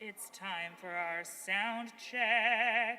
It's time for our sound check.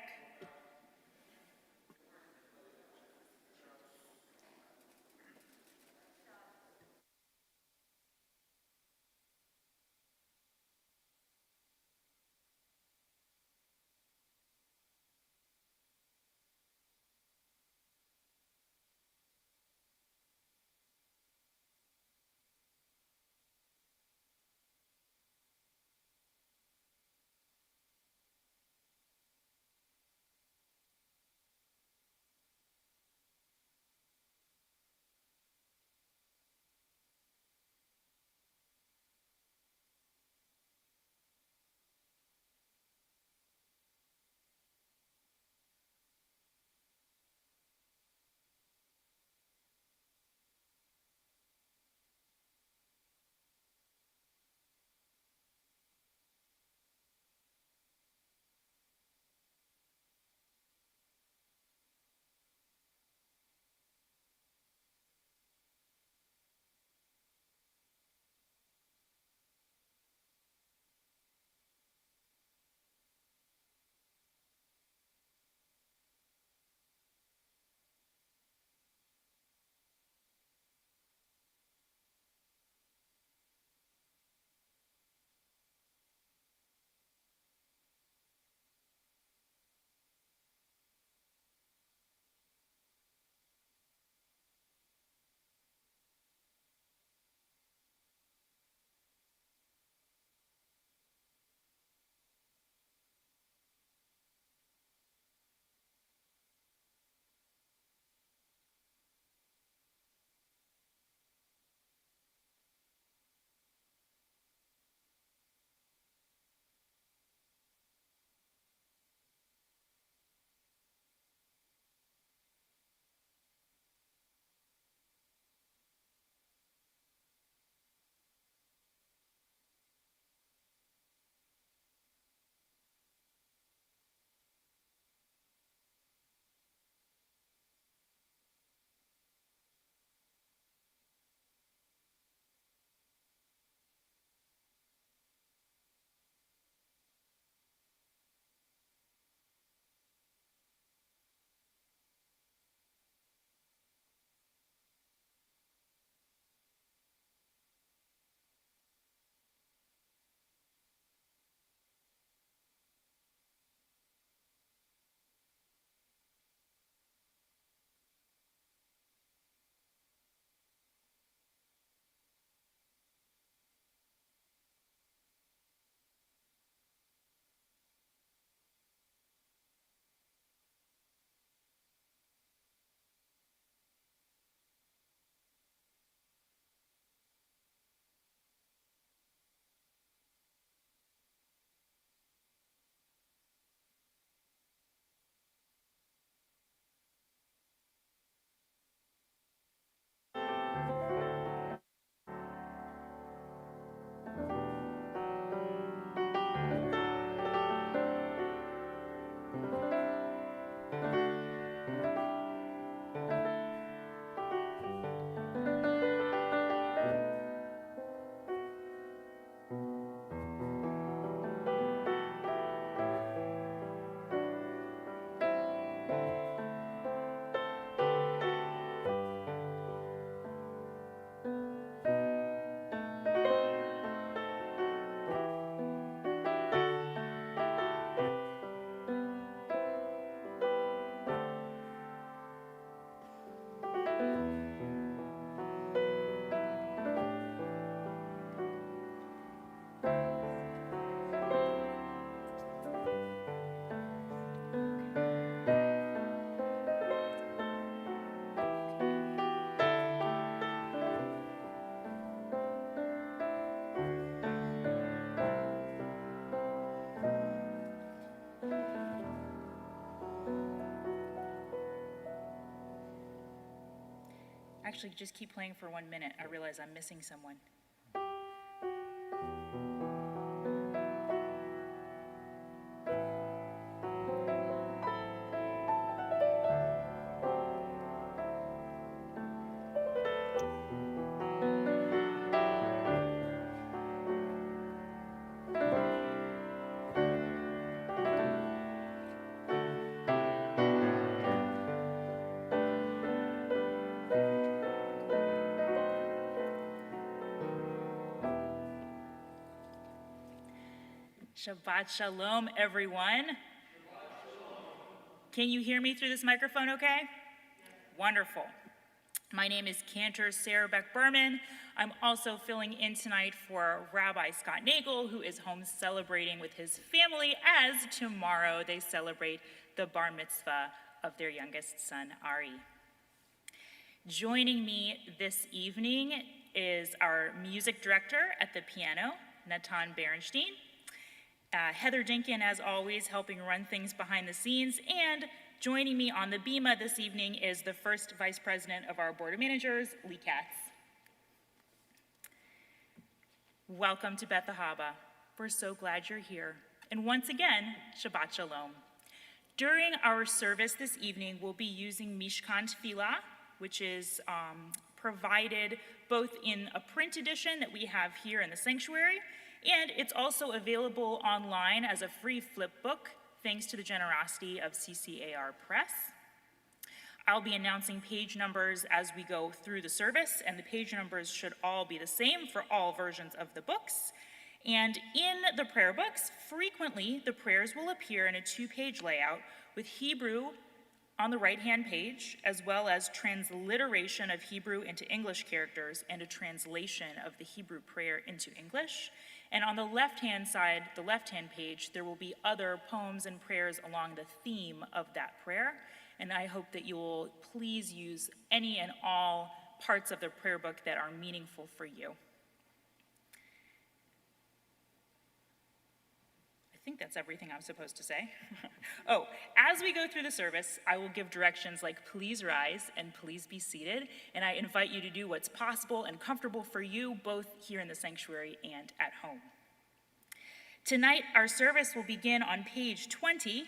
Actually, just keep playing for 1 minute. I realize I'm missing someone. Shabbat Shalom, everyone. Can you hear me through this microphone okay? Wonderful. My name is Cantor Sarah Beck-Berman. I'm also filling in tonight for Rabbi Scott Nagel, who is home celebrating with his family as tomorrow they celebrate the bar mitzvah of their youngest son, Ari. Joining me this evening is our music director at the piano, Natan Berenstein, Heather Dinkin, as always, helping run things behind the scenes, and joining me on the bima this evening is the first vice president of our board of managers, Lee Katz. Welcome to Beth Ahabah. We're so glad you're here. And once again, Shabbat Shalom. During our service this evening, we'll be using Mishkan Tefillah, which is provided both in a print edition that we have here in the sanctuary, and it's also available online as a free flip book, thanks to the generosity of CCAR Press. I'll be announcing page numbers as we go through the service, and the page numbers should all be the same for all versions of the books. And in the prayer books, frequently the prayers will appear in a 2-page layout with Hebrew on the right-hand page, as well as transliteration of Hebrew into English characters and a translation of the Hebrew prayer into English. And on the left-hand side, the left-hand page, there will be other poems and prayers along the theme of that prayer. And I hope that you will please use any and all parts of the prayer book that are meaningful for you. I think that's everything I'm supposed to say. Oh, as we go through the service, I will give directions like please rise and please be seated, and I invite you to do what's possible and comfortable for you, both here in the sanctuary and at home. Tonight, our service will begin on page 20,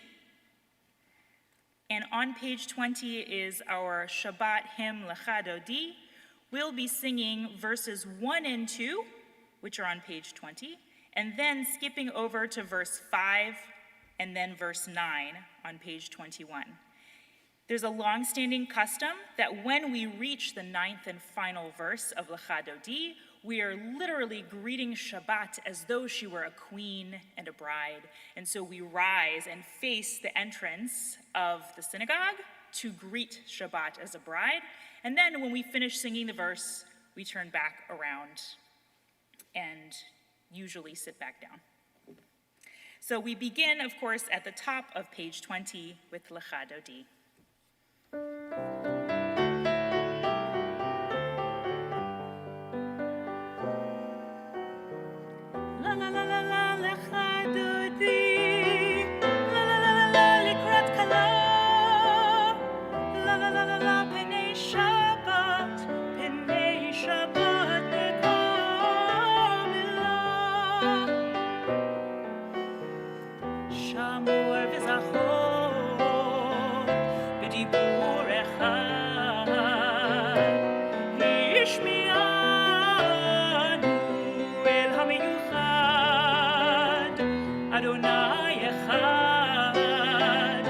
and on page 20 is our Shabbat Hymn D. We'll be singing verses 1 and 2, which are on page 20, and then skipping over to verse 5 and then verse 9 on page 21. There's a long-standing custom that when we reach the 9th and final verse of Lechado D, we are literally greeting Shabbat as though she were a queen and a bride. And so we rise and face the entrance of the synagogue to greet Shabbat as a bride. And then when we finish singing the verse, we turn back around and usually sit back down. So we begin, of course, at the top of page 20 with Lechado D. La la la la la Lechado D. La la la la la Likrat Kala. La la la la la Penei Shabbat. Penei Shabbat Nekabela. Shamor v'zachor b'dibur echad. Ishmi'anu el hamiyuchad. Adonai echad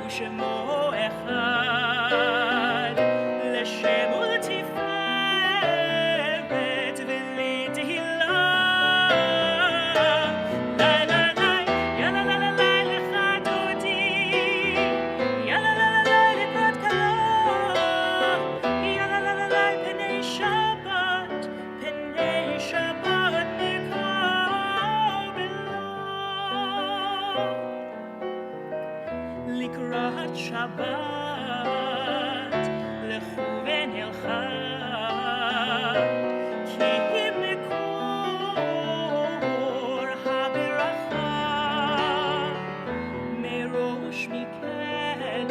u'shemo echad. L'shem u'letiferet v'letehillah. La la la, ya la la la la Lechado Di. Ya la la la la Likrat Kala. Ya la la la la Penei Shabbat. Penei Shabbat Nekabela. Likrat Shabbat lechu v'nelchad. Ki mekor haberacha. Merosh mikedem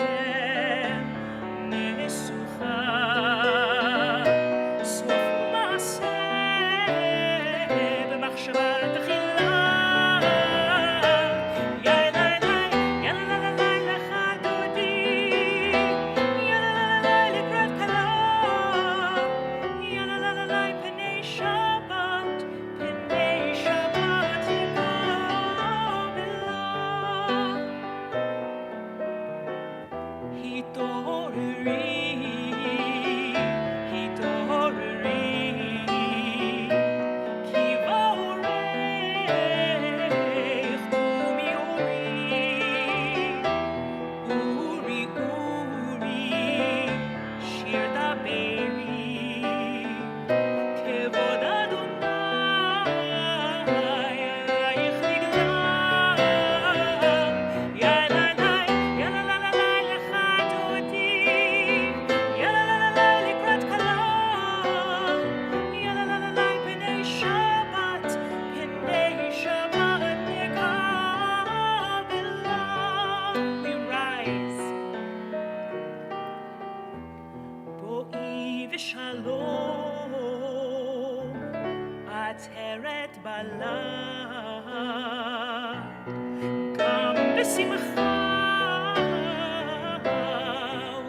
nesucha. Sof maaseh b'machshava tchila. Ya la la, ya la la la la Lechado Di. Ya la la la la Likrat Kala. Ya la la la la Penei Shabbat. Penei Shabbat Nekabela. Hit'oreri, ki va'orech ושלום, עצרת בלה, גם בשמחה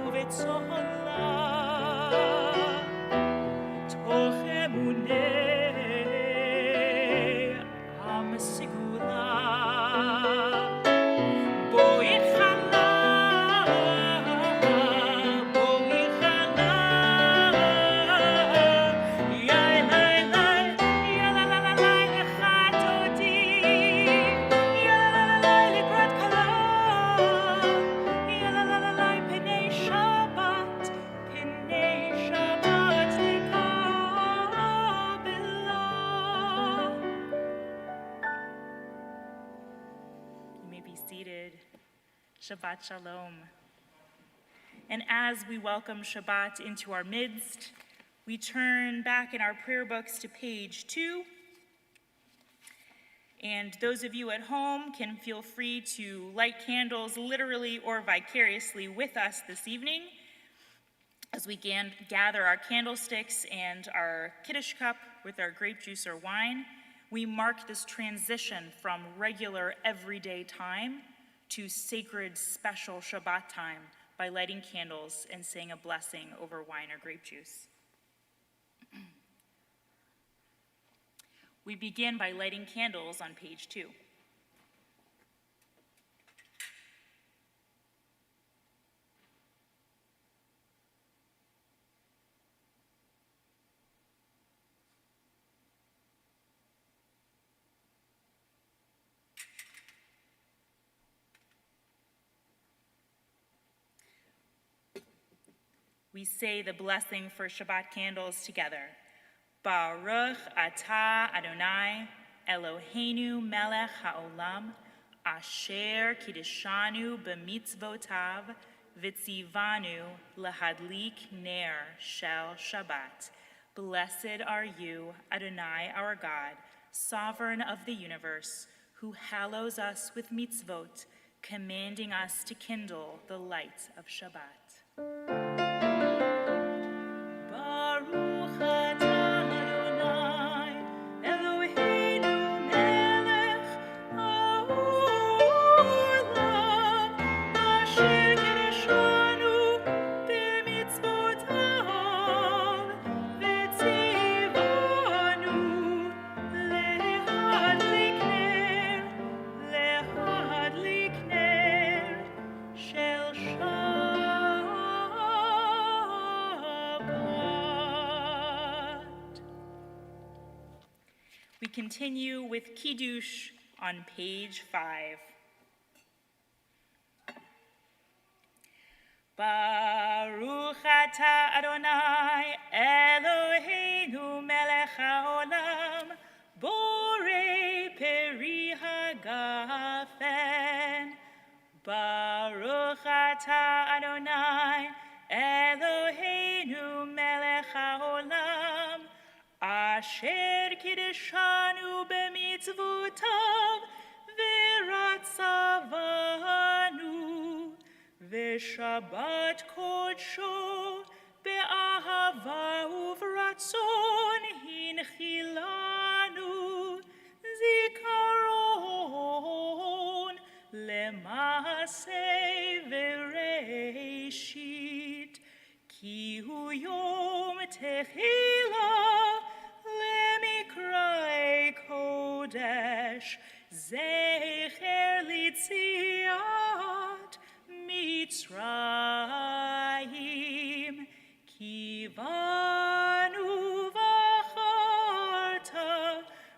ובצהלה, תוך אמוני עם סגולה, בואי חלה, בואי חלה, יאי לי לי, יאלה לה לה לי לך דודי, יאלה לה לי לקראת כלה, יאלה לה לי פני שבת לקבלה. You may be seated. Shabbat Shalom. And as we welcome Shabbat into our midst, we turn back in our prayer books to page 2. And those of you at home can feel free to light candles literally or vicariously with us this evening as we gather our candlesticks and our Kaddish cup with our grape juice or wine. We mark this transition from regular everyday time to sacred special Shabbat time by lighting candles and saying a blessing over wine or grape juice. We begin by lighting candles on page 2. We say the blessing for Shabbat candles together. Baruch atah Adonai, Eloheinu melech haolam, asher kiddishanu b'mitzvotav, v'tzivanu lahadlik ner shel Shabbat. Blessed are you, Adonai our God, sovereign of the universe, who hallows us with mitzvot, commanding us to kindle the light of Shabbat. Baruch atah Adonai, Eloheinu melech haolam, asher kiddishanu b'mitzvotav, v'tzivanu lehadlik ner shel Shabbat. We continue with Kiddush on page 5. Baruch atah Adonai Eloheinu melech haolam, borei peri hagafen. Baruch atah Adonai Eloheinu melech haolam, asher kiddishanu b'mitzvotav v'ratzavanu, v'shabbat kodsho be'ahava uv'ratzon hinchilanu, zikaron lema'aseh v'reishit, ki hu yom tehillah lemikrai kodesh, zecher litziat Mitzrayim, ki banu v'acharta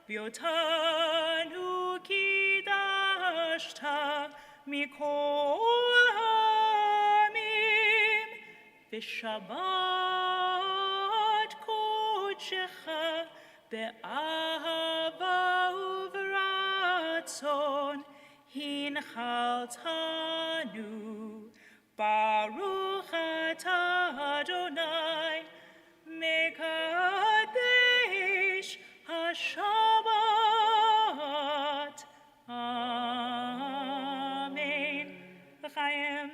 v'yotanu kidashta mikol ha'amim, v'shabbat kodshecha be'ahava uv'ratzon hinchaltanu. Baruch atah Adonai mekadesh haShabbat. Amen. L'chaim.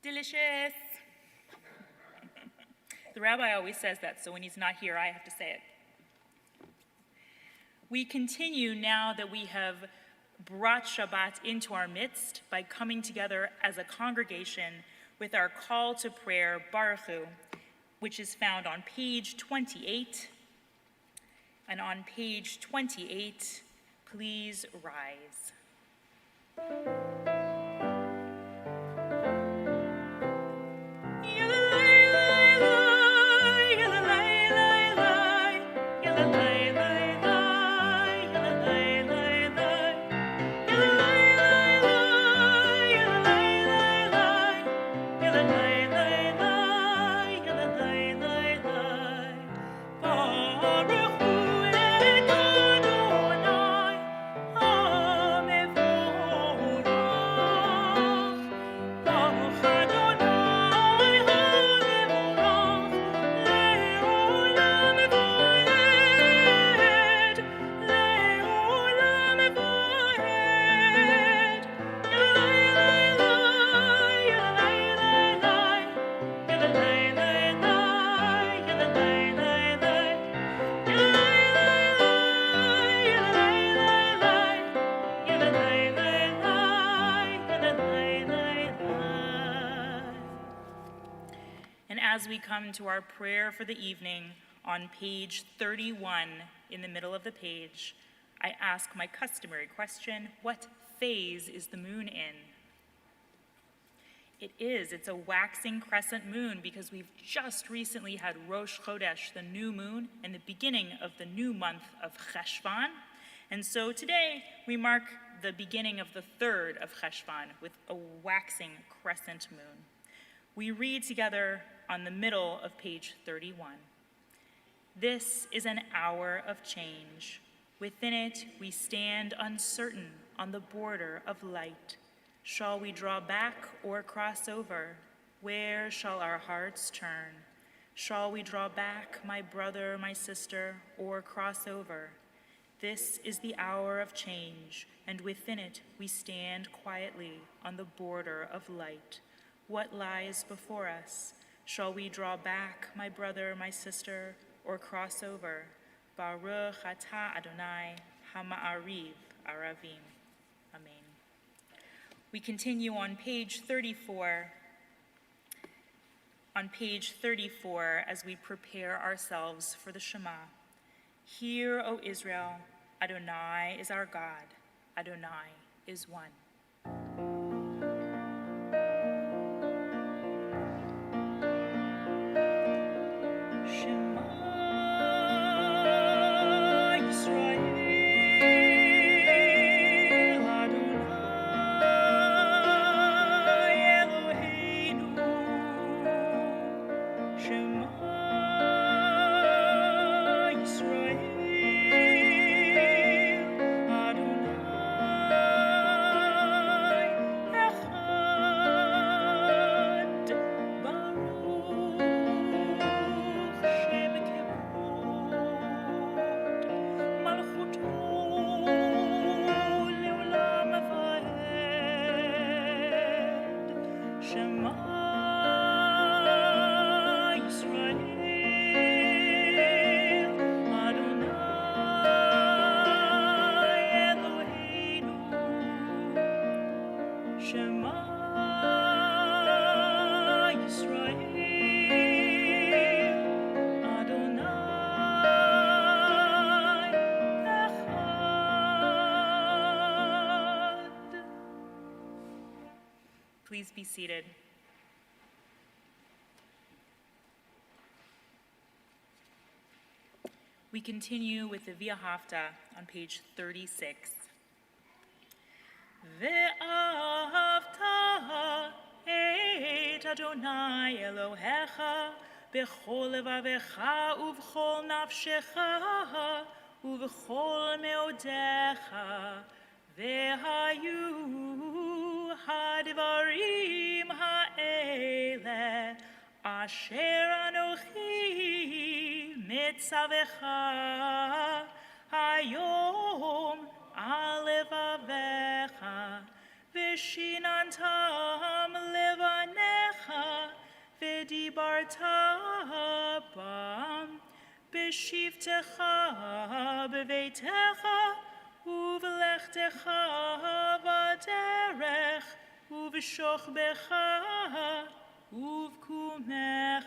Delicious. The rabbi always says that, so when he's not here, I have to say it. We continue now that we have brought Shabbat into our midst by coming together as a congregation with our call to prayer, Baruch Hu, which is found on page 28. And on page 28, please rise. As we come to our prayer for the evening on page 31 in the middle of the page, I ask my customary question, what phase is the moon in? It's a waxing crescent moon because we've just recently had Rosh Chodesh, the new moon, and the beginning of the new month of Cheshvan. And so today we mark the beginning of the third of Cheshvan with a waxing crescent moon. We read together on the middle of page 31. This is an hour of change. Within it, we stand uncertain on the border of light. Shall we draw back or cross over? Where shall our hearts turn? Shall we draw back, my brother, my sister, or cross over? This is the hour of change, and within it, we stand quietly on the border of light. What lies before us? Shall we draw back, my brother, my sister, or cross over? Baruch atah Adonai hama'ariv aravim. Amen. We continue on page 34. On page 34, as we prepare ourselves for the Shema. Hear, O Israel, Adonai is our God. Adonai is one. Please be seated. We continue with the Ve'ahavta on page 36. Ve'ahavta et Adonai Elohecha b'chol levavecha uv'chol nafshecha uv'chol meodecha ve'hayu hadvarim ha'ele asher anochi mitzavecha hayom alevavecha v'shinantam levanecha בשבתך בביתך ובלכתך בדרך ובשוכבך ובקומך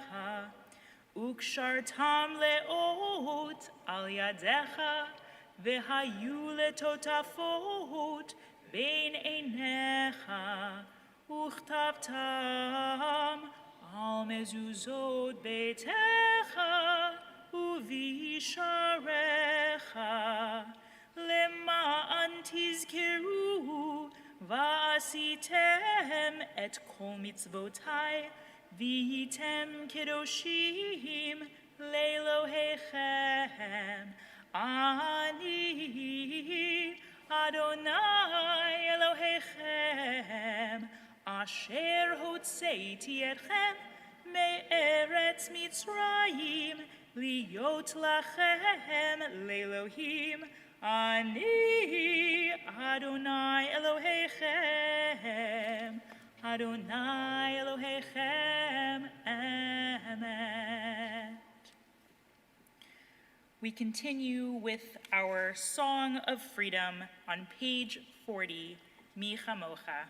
וקשרתם לאות על ידיך והיו לטוטפות בין עיניך וכתבתם על מזוזות ביתך ובישעריך למען תזכרו ועשיתם את כל מצוותי והייתם קדושים לאלוהיכם. אני אדוני אלוהיכם אשר הוצאתי אתכם מארץ מצרים להיות לכם לאלוהים. אני אדוני אלוהיכם, אדוני אלוהיכם אמת. We continue with our Song of Freedom on page 40, Mi Chamocha.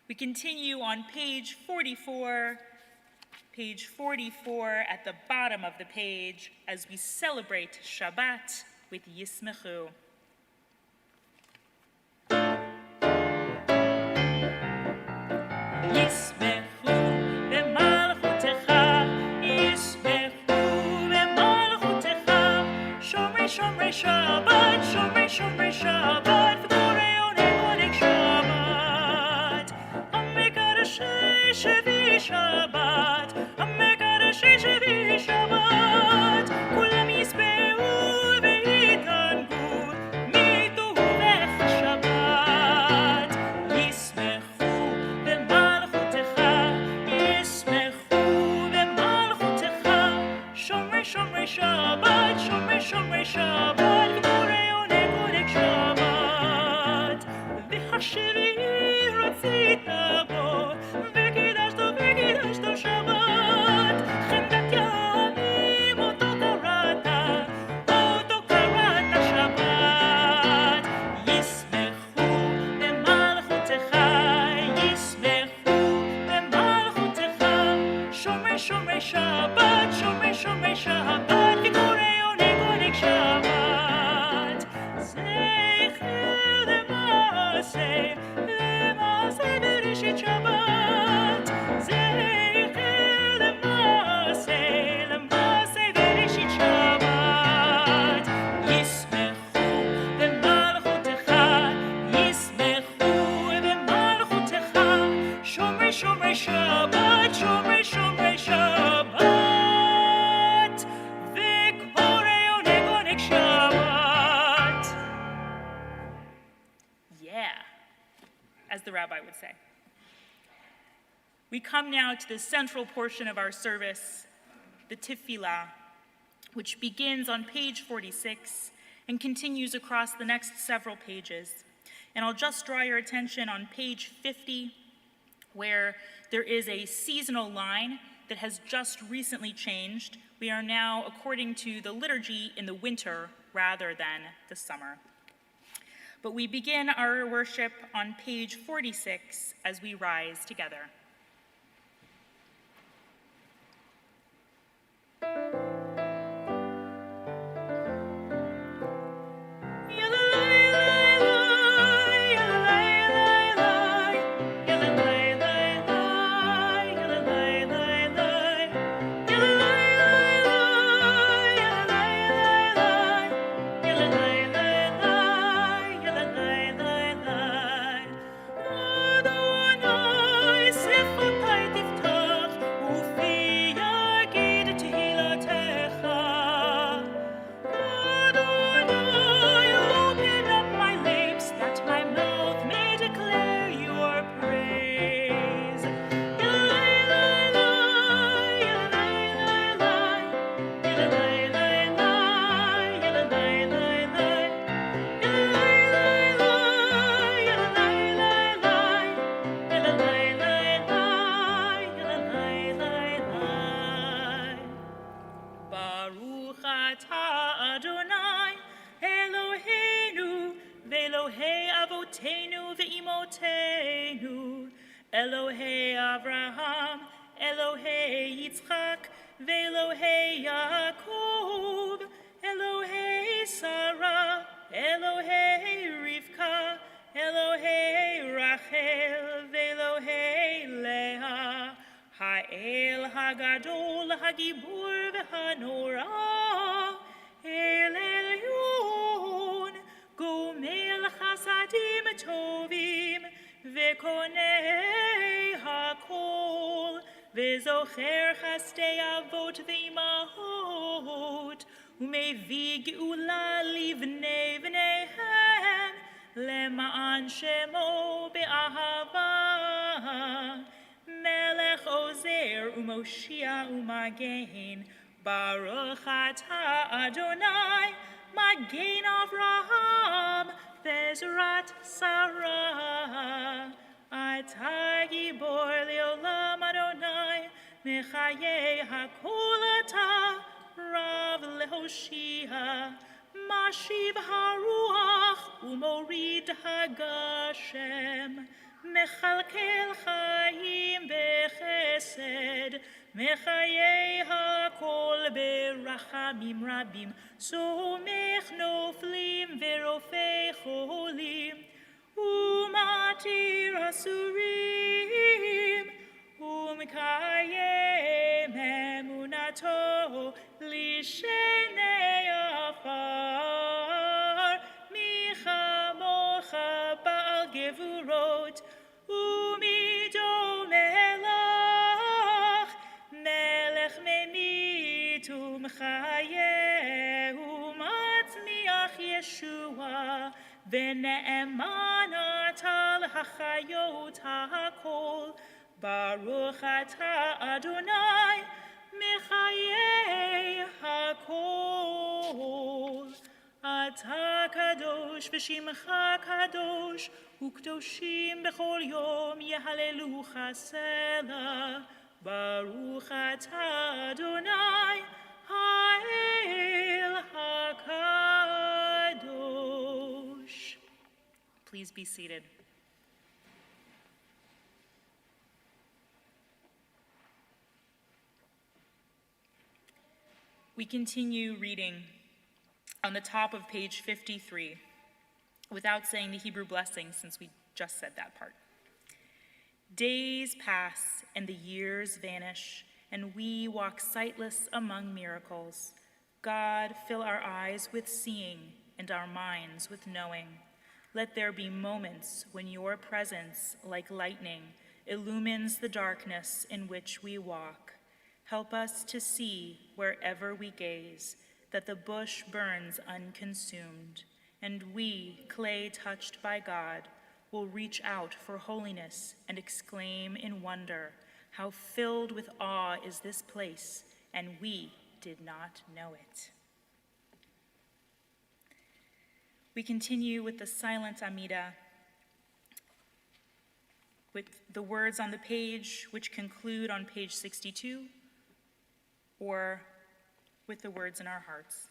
We continue on page 44 at the bottom of the page as we celebrate Shabbat with Yismechu. Shomrei Shabbat, Shomrei Shabbat, v'korei onei kodek Shabbat. Amekadashei shevi Shabbat, Amekadashei shevi Shabbat. Kulam yisbehu v'yitangu, mitovech Shabbat. Yismechu v'malchutecha, Yismechu v'malchutecha. Shomrei Shabbat, Shomrei Shabbat, v'korei onei kodek Shabbat. V'hashivi ratzita bo, v'kidashto Shabbat. Chemdat yamim oto karata Shabbat. Yismechu v'malchutecha, Yismechu v'malchutecha. Shomrei Shabbat, Shomrei Shabbat, v'korei onei kodek Shabbat. Zeicher l'maaseh v'rishit would say. We come now to the central portion of our service, the Tefillah, which begins on page 46 and continues across the next several pages. And I'll just draw your attention on page 50, where there is a seasonal line that has just recently changed. We are now according to the liturgy in the winter rather than the summer. But we begin our worship on page 46 as we rise together. Elohei Avraham, Elohei Yitzchak, Ve'Elohei Yaakov, Elohei Sarah, Elohei Rivka, Elohei Rachel, Ve'Elohei Leah, Ha'el Hagadol, Hagibur V'Hanorah, El Elyon, Gomel Chasadim Tovim, Ve'konei hakol, ve'zocher chastei avot ve'imahot, u'mevi geula livnei v'neihem, lema'an shemo be'ahavah, melech ozer u'moshia u'magen, baruch atah Adonai, magen Avraham, Bezrat Sarah, Atah Gibor Leolam Adonai, Mechayei Hakol Atah, Rav Lehoshia, Mashiv Haruach, Umorid Hagashem, Mechalkel Chaim Bechesed, Mechayei Hakol Berachamim Rabim, Somech Noflim Verofei Cholim, Umatir Asurim, Umkayem Emunato, Lishenei Afar, Micha Mocha Baal Gevurot, Umido Melach, Melech Memitum Chayehu Matzmiach Yeshua, V'ne'eman atal hachayot ha'kol, Baruch atah Adonai, Mechayei hakol. Atah kadosh v'shimcha kadosh, u'kdoshim b'chol yom yehalelucha selah. Baruch atah Adonai, ha'el hakadosh. Please be seated. We continue reading on the top of page 53 without saying the Hebrew blessing, since we just said that part. Days pass and the years vanish, and we walk sightless among miracles. God, fill our eyes with seeing and our minds with knowing. Let there be moments when your presence, like lightning, illumines the darkness in which we walk. Help us to see wherever we gaze that the bush burns unconsumed, and we, clay touched by God, will reach out for holiness and exclaim in wonder, "How filled with awe is this place, and we did not know it." We continue with the silent Amida, with the words on the page which conclude on page 62, or with the words in our hearts.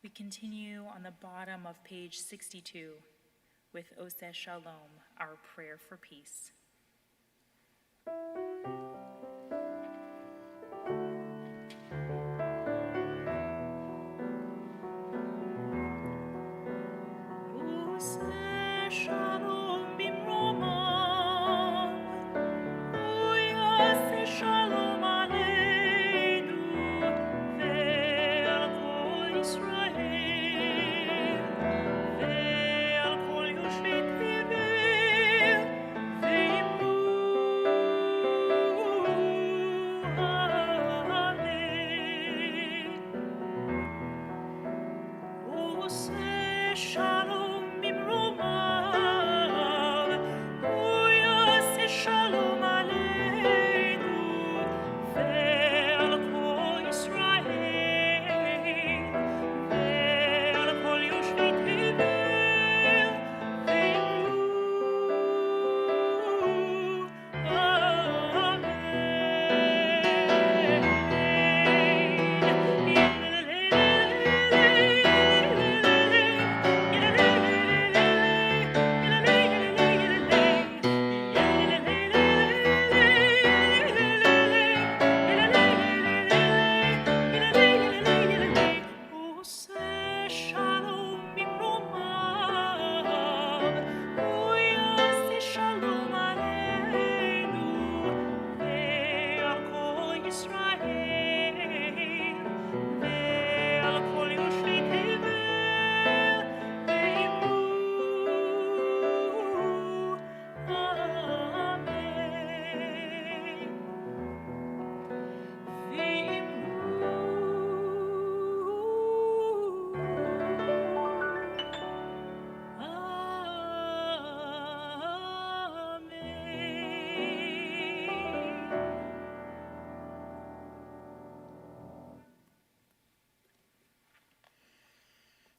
We continue on the bottom of page 62 with Shabbat Shalom, our prayer for peace.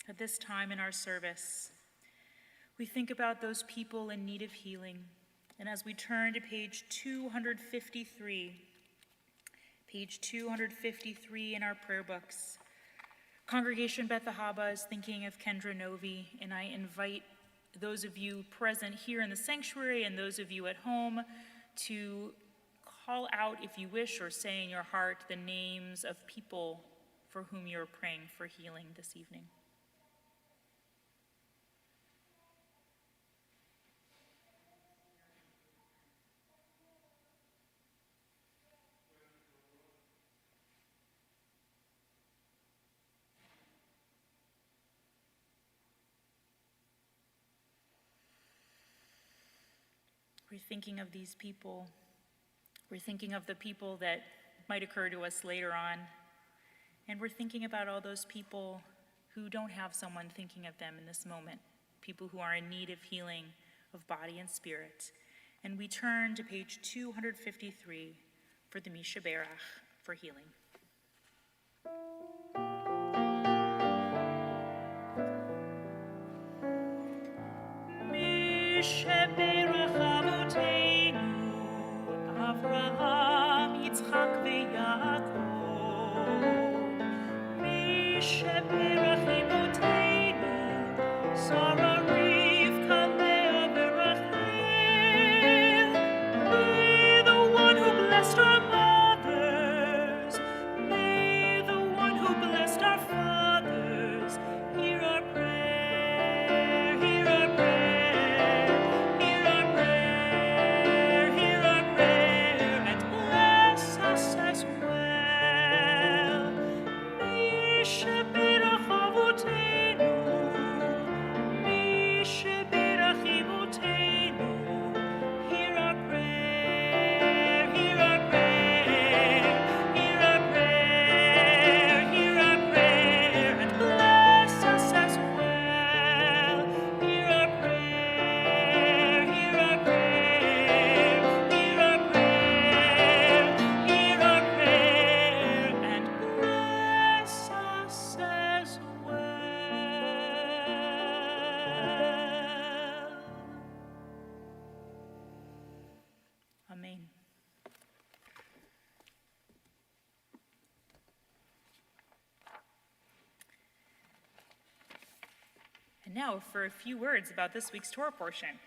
At this time in our service, we think about those people in need of healing. And as we turn to page 253 in our prayer books, Congregation Beth Ahabah is thinking of Kendra Novi, and I invite those of you present here in the sanctuary and those of you at home to call out, if you wish, or say in your heart the names of people for whom you're praying for healing this evening. We're thinking of these people. We're thinking of the people that might occur to us later on. And we're thinking about all those people who don't have someone thinking of them in this moment, people who are in need of healing of body and spirit. And we turn to page 253 for the Misha Berach for healing. Misha Berach Avoteinu, Avraham, Yitzchak veYaakov. Misha Berach Imoteinu, Sarah, Rivka, Leah, Rachel. May the one who blessed our mothers, may the one who blessed our fathers, hear our prayer, hear our prayer, hear our prayer, hear our prayer, and bless us as well. Misha Berach Avoteinu, Misha Berach Imoteinu, hear our prayer, hear our prayer, hear our prayer, hear our prayer, and bless us as well. Hear our prayer, hear our prayer, hear our prayer, hear our prayer, and bless us as well. Amen. And now for a few words about this week's Torah portion.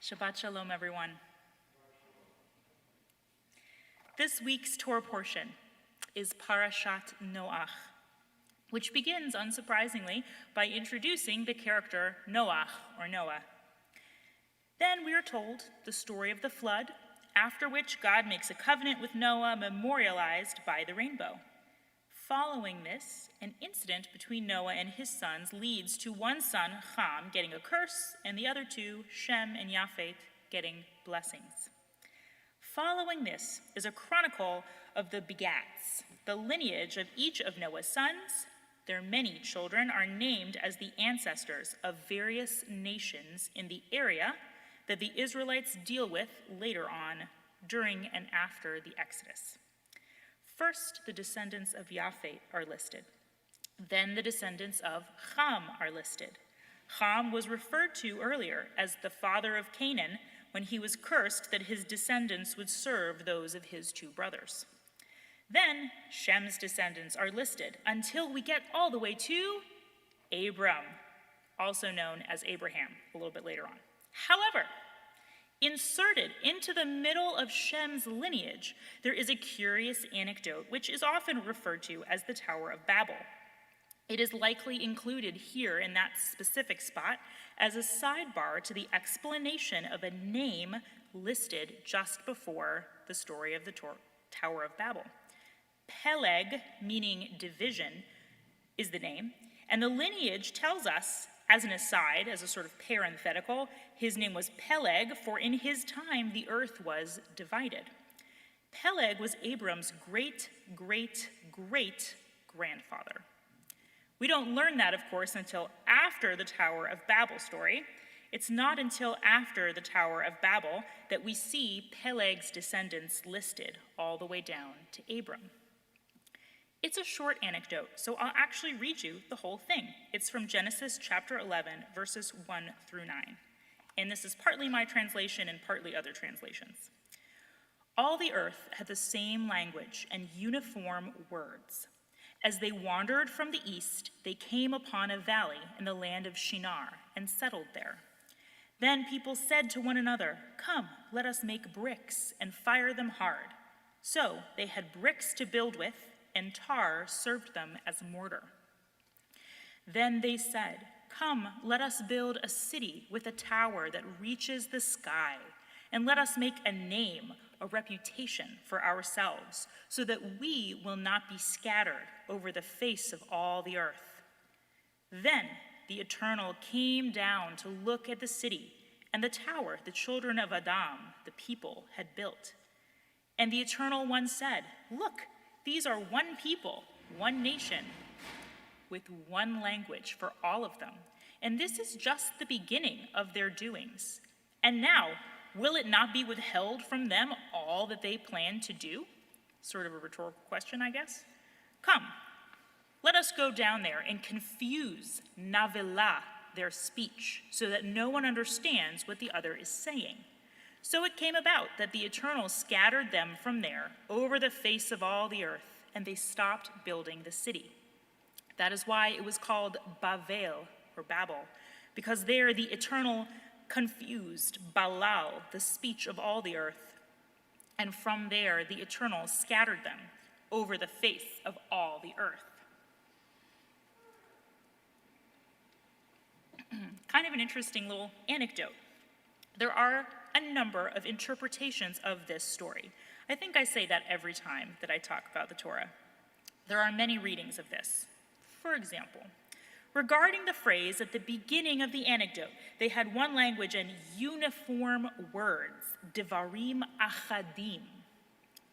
Shabbat Shalom, everyone. This week's Torah portion is Parashat Noach, which begins, unsurprisingly, by introducing the character Noach, or Noah. Then we are told the story of the flood, after which God makes a covenant with Noah memorialized by the rainbow. Following this, an incident between Noah and his sons leads to one son, Ham, getting a curse, and the other two, Shem and Yafet, getting blessings. Following this is a chronicle of the begats, the lineage of each of Noah's sons. Their many children are named as the ancestors of various nations in the area that the Israelites deal with later on, during and after the Exodus. First, the descendants of Yafet are listed. Then the descendants of Ham are listed. Ham was referred to earlier as the father of Canaan when he was cursed that his descendants would serve those of his two brothers. Then Shem's descendants are listed until we get all the way to Abram, also known as Abraham, a little bit later on. However, inserted into the middle of Shem's lineage, there is a curious anecdote which is often referred to as the Tower of Babel. It is likely included here in that specific spot as a sidebar to the explanation of a name listed just before the story of the Tower of Babel. Peleg, meaning division, is the name, and the lineage tells us, as an aside, as a sort of parenthetical, his name was Peleg, for in his time the earth was divided. Peleg was Abram's great-great-great-grandfather. We don't learn that, of course, until after the Tower of Babel story. It's not until after the Tower of Babel that we see Peleg's descendants listed all the way down to Abram. It's a short anecdote, so I'll actually read you the whole thing. It's from Genesis chapter 11, verses 1 through 9. And this is partly my translation and partly other translations. All the earth had the same language and uniform words. As they wandered from the east, they came upon a valley in the land of Shinar and settled there. Then people said to one another, "Come, let us make bricks and fire them hard." So they had bricks to build with, and tar served them as mortar. Then they said, "Come, let us build a city with a tower that reaches the sky, and let us make a name, a reputation for ourselves, so that we will not be scattered over the face of all the earth." Then the Eternal came down to look at the city and the tower the children of Adam, the people, had built. And the Eternal One said, "Look, these are one people, one nation, with one language for all of them. And this is just the beginning of their doings. And now, will it not be withheld from them all that they plan to do?" Sort of a rhetorical question, I guess. "Come, let us go down there and confuse Navilah, their speech, so that no one understands what the other is saying." So it came about that the Eternal scattered them from there over the face of all the earth, and they stopped building the city. That is why it was called Bavel, or Babel, because there the Eternal confused Balal, the speech of all the earth, and from there the Eternal scattered them over the face of all the earth. Kind of an interesting little anecdote. There are a number of interpretations of this story. I think I say that every time that I talk about the Torah. There are many readings of this. For example, regarding the phrase at the beginning of the anecdote, they had one language and uniform words, Devarim Achadim.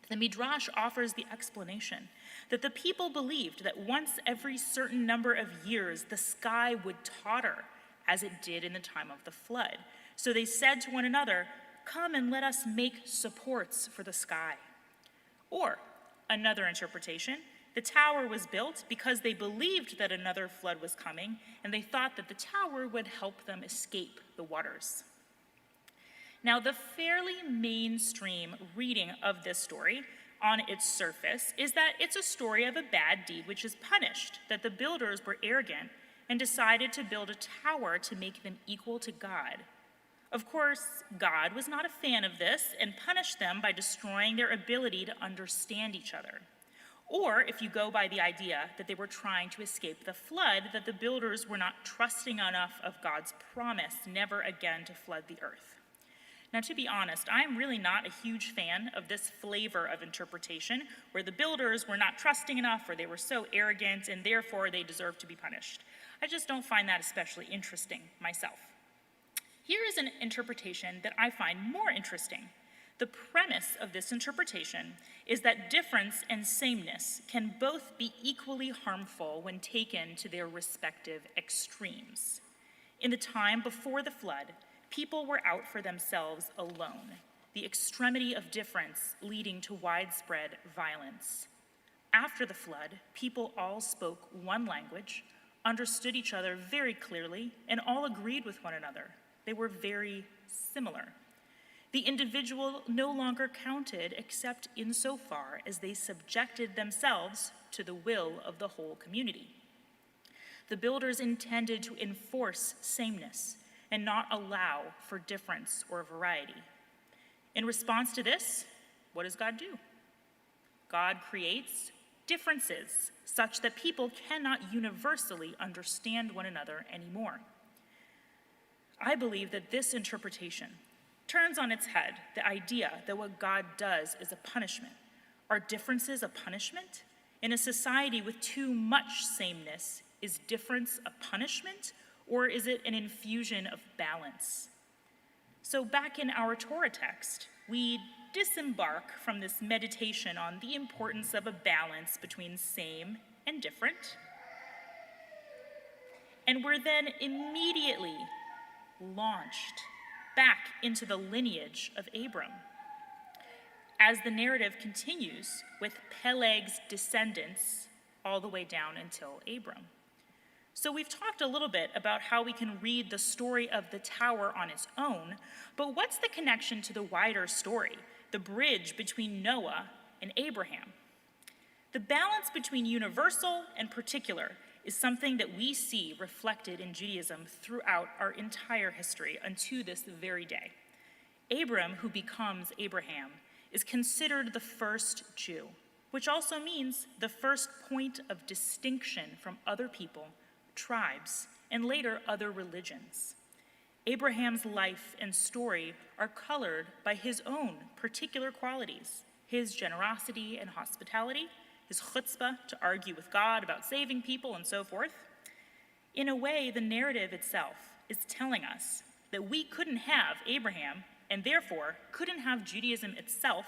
The Midrash offers the explanation that the people believed that once every certain number of years the sky would totter, as it did in the time of the flood. So they said to one another, "Come and let us make supports for the sky." Or, another interpretation, the tower was built because they believed that another flood was coming, and they thought that the tower would help them escape the waters. Now, the fairly mainstream reading of this story on its surface is that it's a story of a bad deed which is punished, that the builders were arrogant and decided to build a tower to make them equal to God. Of course, God was not a fan of this and punished them by destroying their ability to understand each other. Or, if you go by the idea that they were trying to escape the flood, that the builders were not trusting enough of God's promise never again to flood the earth. Now, to be honest, I'm really not a huge fan of this flavor of interpretation, where the builders were not trusting enough, or they were so arrogant, and therefore they deserve to be punished. I just don't find that especially interesting myself. Here is an interpretation that I find more interesting. The premise of this interpretation is that difference and sameness can both be equally harmful when taken to their respective extremes. In the time before the flood, people were out for themselves alone, the extremity of difference leading to widespread violence. After the flood, people all spoke one language, understood each other very clearly, and all agreed with one another. They were very similar. The individual no longer counted except insofar as they subjected themselves to the will of the whole community. The builders intended to enforce sameness and not allow for difference or variety. In response to this, what does God do? God creates differences such that people cannot universally understand one another anymore. I believe that this interpretation turns on its head the idea that what God does is a punishment. Are differences a punishment? In a society with too much sameness, is difference a punishment, or is it an infusion of balance? So back in our Torah text, we disembark from this meditation on the importance of a balance between same and different, and we're then immediately launched back into the lineage of Abram, as the narrative continues with Peleg's descendants all the way down until Abram. So we've talked a little bit about how we can read the story of the tower on its own, but what's the connection to the wider story, the bridge between Noah and Abraham? The balance between universal and particular is something that we see reflected in Judaism throughout our entire history unto this very day. Abram, who becomes Abraham, is considered the first Jew, which also means the first point of distinction from other people, tribes, and later other religions. Abraham's life and story are colored by his own particular qualities, his generosity and hospitality, his chutzpah to argue with God about saving people and so forth. In a way, the narrative itself is telling us that we couldn't have Abraham and therefore couldn't have Judaism itself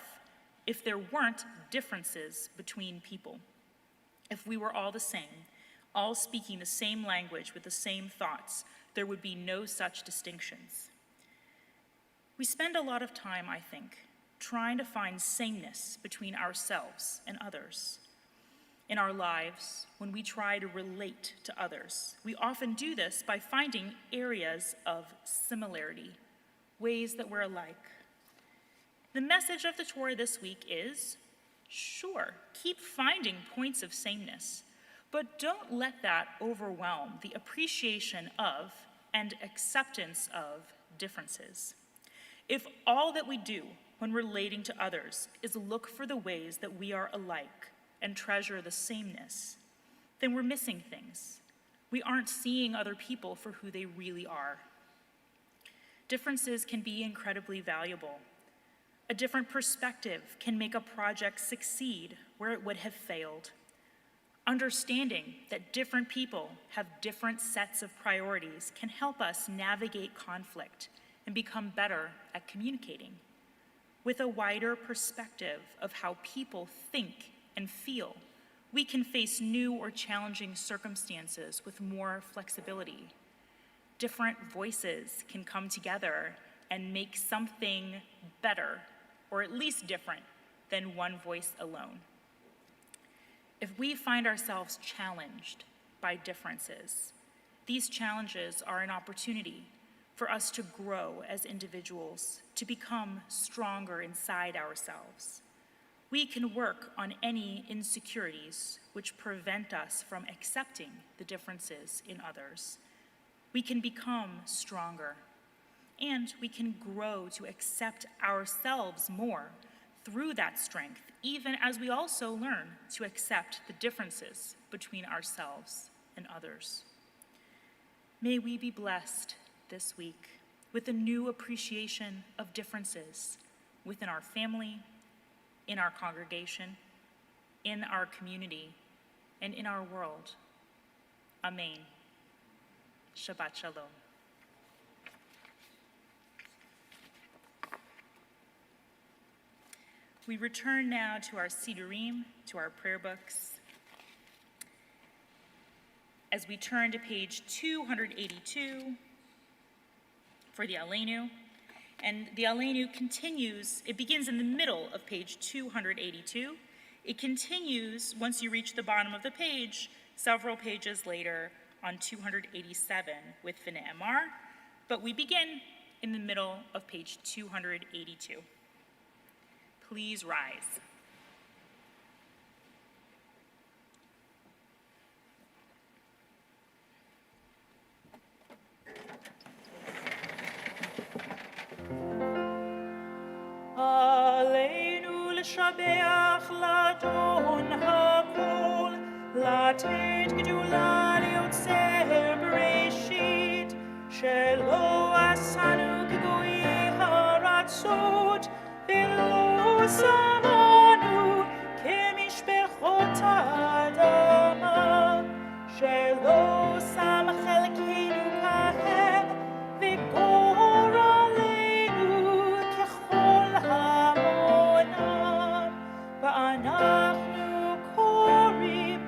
if there weren't differences between people. If we were all the same, all speaking the same language with the same thoughts, there would be no such distinctions. We spend a lot of time, I think, trying to find sameness between ourselves and others. In our lives, when we try to relate to others, we often do this by finding areas of similarity, ways that we're alike. The message of the Torah this week is, sure, keep finding points of sameness, but don't let that overwhelm the appreciation of and acceptance of differences. If all that we do when relating to others is look for the ways that we are alike and treasure the sameness, then we're missing things. We aren't seeing other people for who they really are. Differences can be incredibly valuable. A different perspective can make a project succeed where it would have failed. Understanding that different people have different sets of priorities can help us navigate conflict and become better at communicating. With a wider perspective of how people think and feel, we can face new or challenging circumstances with more flexibility. Different voices can come together and make something better, or at least different, than one voice alone. If we find ourselves challenged by differences, these challenges are an opportunity for us to grow as individuals, to become stronger inside ourselves. We can work on any insecurities which prevent us from accepting the differences in others. We can become stronger, and we can grow to accept ourselves more through that strength, even as we also learn to accept the differences between ourselves and others. May we be blessed this week with a new appreciation of differences within our family, in our congregation, in our community, and in our world. Amen. Shabbat Shalom. We return now to our Sidurim, to our prayer books. As we turn to page 282 for the Aleinu, and the Aleinu continues, it begins in the middle of page 282. It continues, once you reach the bottom of the page, several pages later on 287 with V'ne'emar, but we begin in the middle of page 282. Please rise. עלינו לשבח לדון הכל, לתת גדולה ליוצר בראשית, שלא עשנו כגויי הארצות, ולא שמענו כמשפחות האדמה, שלא שם חלקנו כהם, וגורלנו ככל המונם, ואנחנו קוראים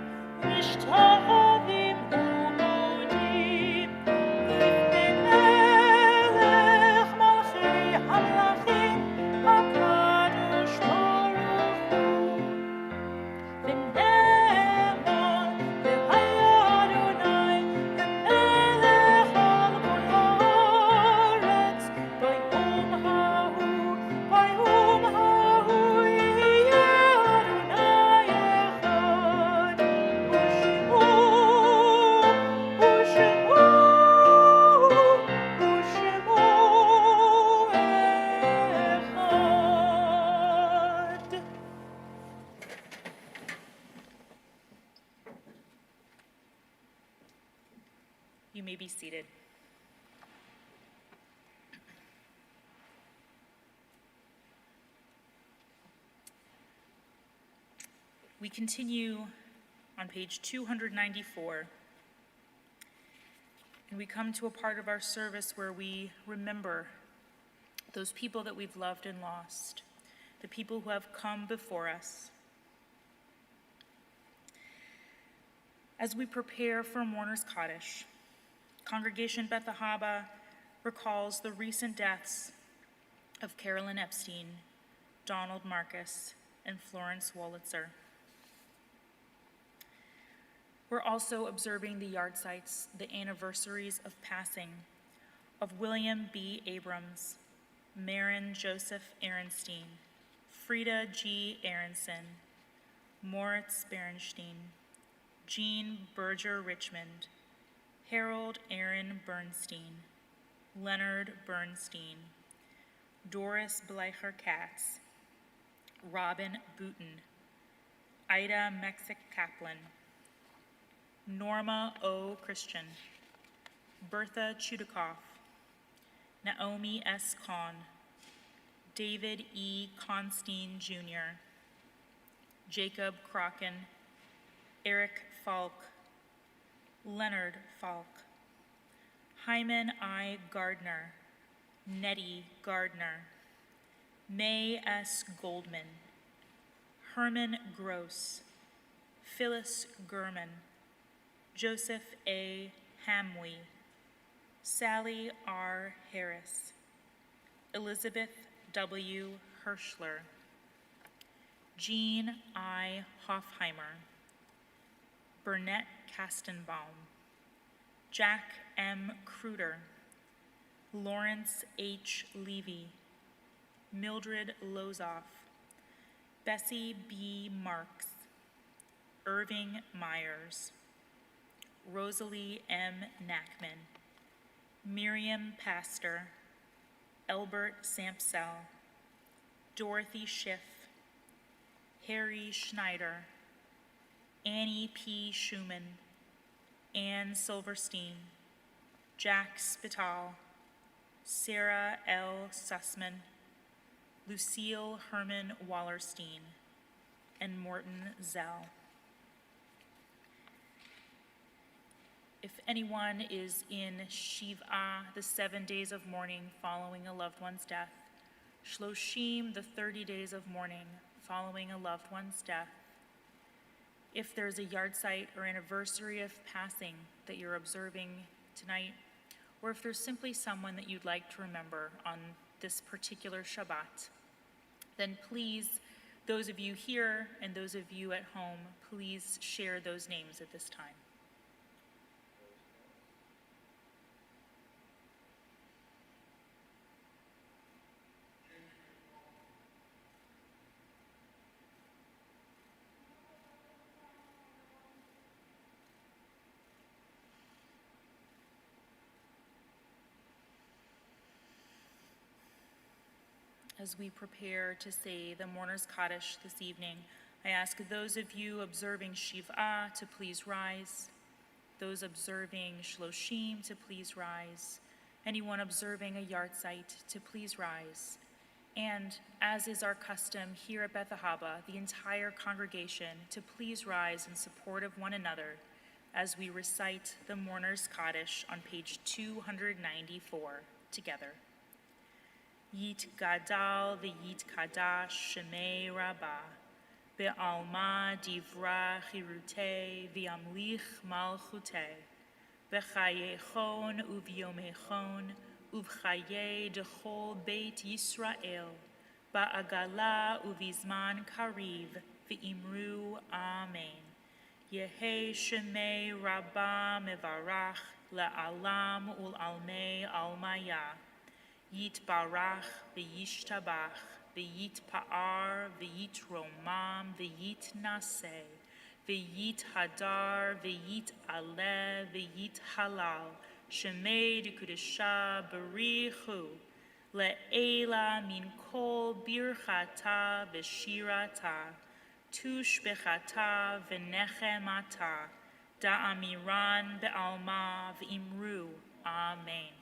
משתחווים ומודים לפני מלך מלכי המלכים הקדוש ברוך הוא. ונאמר והיה אדוני למלך על כל הארץ, ביום ההוא יהיה אדוני אחד, ושמו אחד. You may be seated. We continue on page 294 And we come to a part of our service where we remember those people that we've loved and lost, the people who have come before us. As we prepare for Mourner's Kaddish, Congregation Beth Ahabah recalls the recent deaths of Carolyn Epstein, Donald Marcus, and Florence Wolitzer. We're also observing the yardsites, the anniversaries of passing of William B. Abrams, Marin Joseph Ehrenstein, Frida G. Aronson, Moritz Berenstein, Jean Berger Richmond, Harold Aaron Bernstein, Leonard Bernstein, Doris Bleicher Katz, Robin Booten, Ida Mexic Kaplan, Norma O. Christian, Bertha Chudikoff, Naomi S. Kahn, David E. Constein Jr., Jacob Crocken, Eric Falk, Leonard Falk, Hyman I. Gardner, Nettie Gardner, May S. Goldman, Herman Gross, Phyllis Gurman, Joseph A. Hamwee, Sally R. Harris, Elizabeth W. Hirschler, Jean I. Hoffheimer, Burnett Kastenbaum, Jack M. Kruder, Lawrence H. Levy, Mildred Lozoff, Bessie B. Marks, Irving Myers, Rosalie M. Knackman, Miriam Pastor, Elbert Sampsell, Dorothy Schiff, Harry Schneider, Annie P. Schumann, Ann Silverstein, Jack Spital, Sarah L. Sussman, Lucille Herman Wallerstein, and Morton Zell. If anyone is in Shiv'ah, the 7 days of mourning following a loved one's death, Shloshim, the 30 days of mourning following a loved one's death, if there's a yardsight or anniversary of passing that you're observing tonight, or if there's simply someone that you'd like to remember on this particular Shabbat, then please, those of you here and those of you at home, please share those names at this time. As we prepare to say the Mourner's Kaddish this evening, I ask those of you observing Shiv'ah to please rise, those observing Shloshim to please rise, anyone observing a yardsight to please rise, and as is our custom here at Beth Ahabah, the entire congregation to please rise in support of one another as we recite the Mourner's Kaddish on page 294 together. Yit Gadal v'yit Kadash Shemei Rabbah, Be'alma Divra Chirutei v'yamlich Malchutei, B'chayechon u'v'yomechon u'v'chayei dechol Beit Yisrael, Ba'agala u'v'zman Kariv v'imru Amen. Yehi Shemei Rabbah mevarach le'alam ul'almei almaya. Yit barach v'yishtabach v'yit pa'ar v'yit romam v'yit naseh v'yit hadar v'yit aleh v'yit halal shemei d'kudesha barichu le'ela min kol birchata v'shirata tush bechata v'nechemata da'amiran be'alma v'imru. Amen.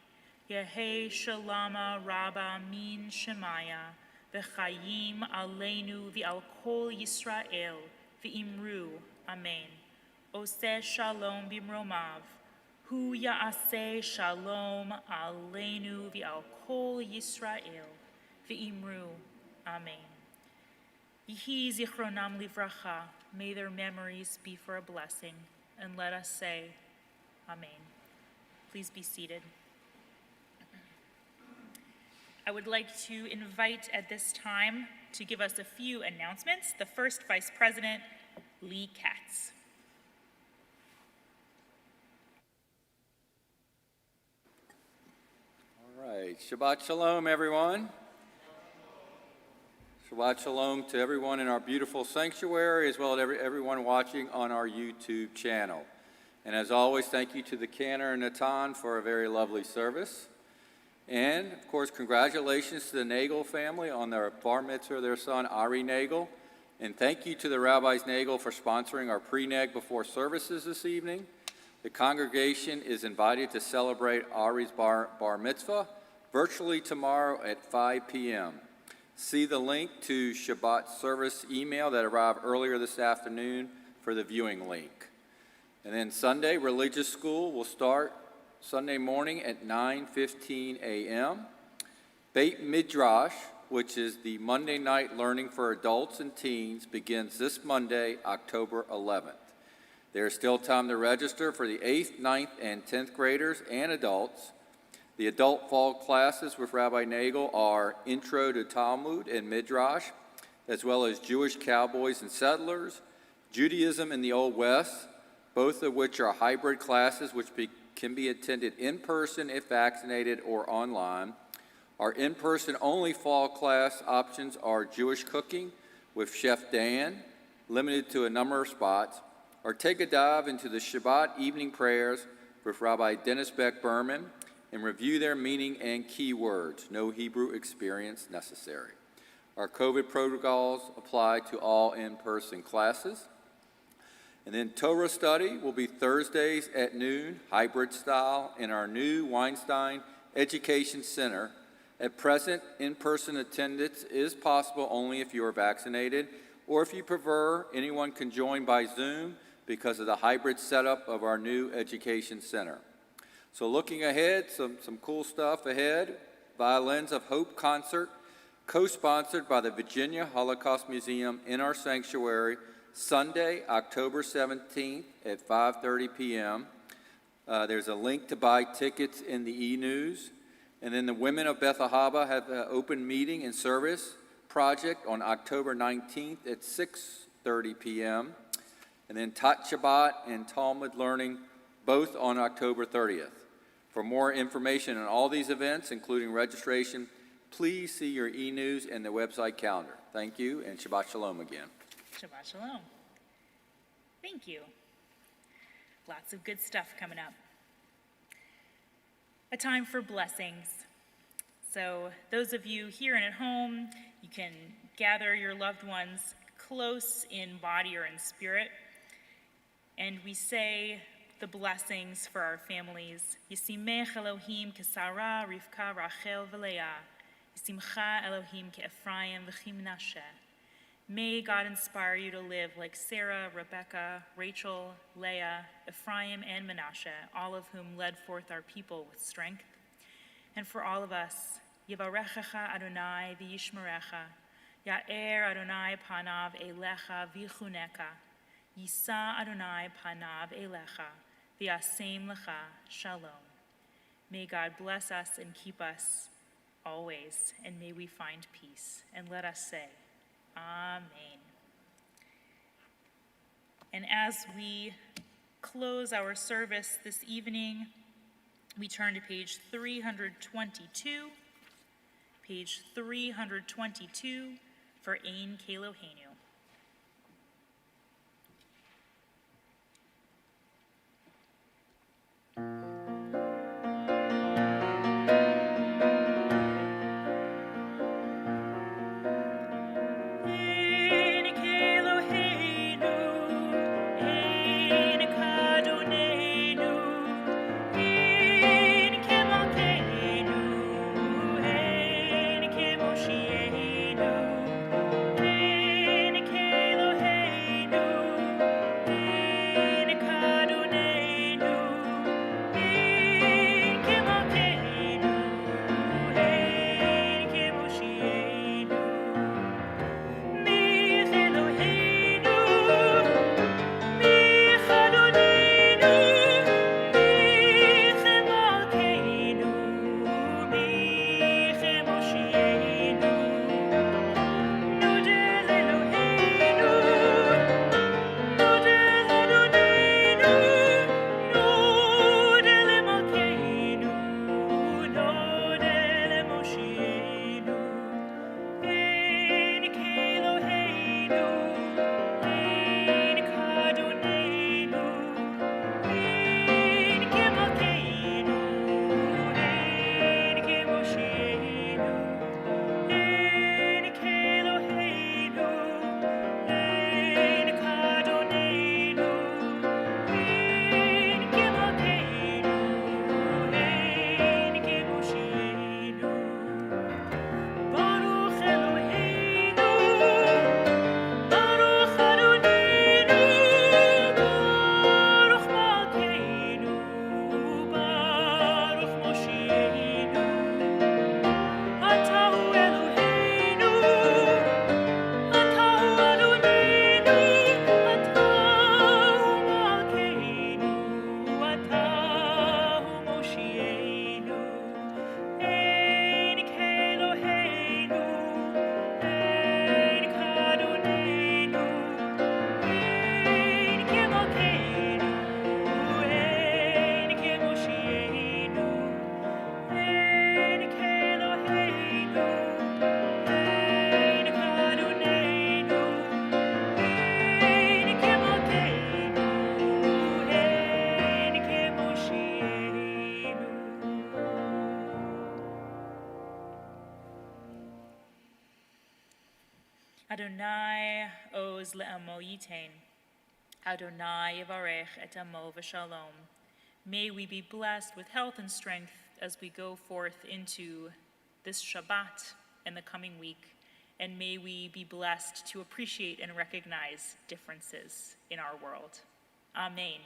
Yehi Shalama Rabba Min Shemaya, V'chayim Aleinu V'al Kol Yisrael, V'imru. Amen. Oseh Shalom Bimromav, Hu ya'aseh shalom aleinu v'al kol Yisrael v'imru. Amen. Yehi zichronam livracha. May their memories be for a blessing. And let us say, Amen. Please be seated. I would like to invite at this time to give us a few announcements. The first Vice President, Lee Katz. All right, Shabbat Shalom, everyone. Shabbat Shalom to everyone in our beautiful sanctuary, as well as everyone watching on our YouTube channel. And as always, thank you to the Cantor and Natan for a very lovely service. And, of course, congratulations to the Nagel family on their bar mitzvah of their son, Ari Nagel. And thank you to the Rabbis Nagel for sponsoring our pre-neg before services this evening. The congregation is invited to celebrate Ari's bar mitzvah virtually tomorrow at 5 p.m. See the link to Shabbat service email that arrived earlier this afternoon for the viewing link. And then Sunday, religious school will start Sunday morning at 9:15 a.m. Beit Midrash, which is the Monday night learning for adults and teens, begins this Monday, October 11th. There is still time to register for the 8th, 9th, and 10th graders and adults. The adult fall classes with Rabbi Nagel are Intro to Talmud and Midrash, as well as Jewish Cowboys and Settlers, Judaism in the Old West, both of which are hybrid classes which can be attended in person if vaccinated or online. Our in-person only fall class options are Jewish cooking with Chef Dan, limited to a number of spots, or take a dive into the Shabbat evening prayers with Rabbi Dennis Beck Berman and review their meaning and key words. No Hebrew experience necessary. Our COVID protocols apply to all in-person classes. And then Torah study will be Thursdays at noon, hybrid style, in our new Weinstein Education Center. At present, in-person attendance is possible only if you are vaccinated, or if you prefer, anyone can join by Zoom because of the hybrid setup of our new Education Center. So looking ahead, some cool stuff ahead. Violins of Hope concert, co-sponsored by the Virginia Holocaust Museum in our sanctuary, Sunday, October 17th at 5:30 p.m. There's a link to buy tickets in the e-news. And then the women of Beth Ahabah have an open meeting and service project on October 19th at 6:30 p.m. And then Tat Shabbat and Talmud learning both on October 30th. For more information on all these events, including registration, please see your e-news and the website calendar. Thank you, and Shabbat Shalom again. Shabbat Shalom. Thank you. Lots of good stuff coming up. A time for blessings. So those of you here and at home, you can gather your loved ones close in body or in spirit. And we say the blessings for our families. Yisimech Elohim kesara Rivka Rachel v'Leah. Yisimcha Elohim ke'Ephraim v'Chimnashe. May God inspire you to live like Sarah, Rebecca, Rachel, Leah, Ephraim, and Manasseh, all of whom led forth our people with strength. And for all of us, Yivarechecha Adonai v'yishmerecha, Ya'er Adonai panav elecha v'chuneka, Yisa Adonai panav elecha, v'yasem lecha shalom. May God bless us and keep us always, and may we find peace. And let us say, Amen. And as we close our service this evening, we turn to page 322. Page 322 for Ein Kelohenu. Ein Adonai oz le'amo yitain. Adonai yivarech et amo v'shalom. May we be blessed with health and strength as we go forth into this Shabbat and the coming week, and may we be blessed to appreciate and recognize differences in our world. Amen.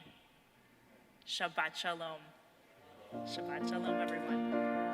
Shabbat Shalom. Shabbat Shalom, everyone.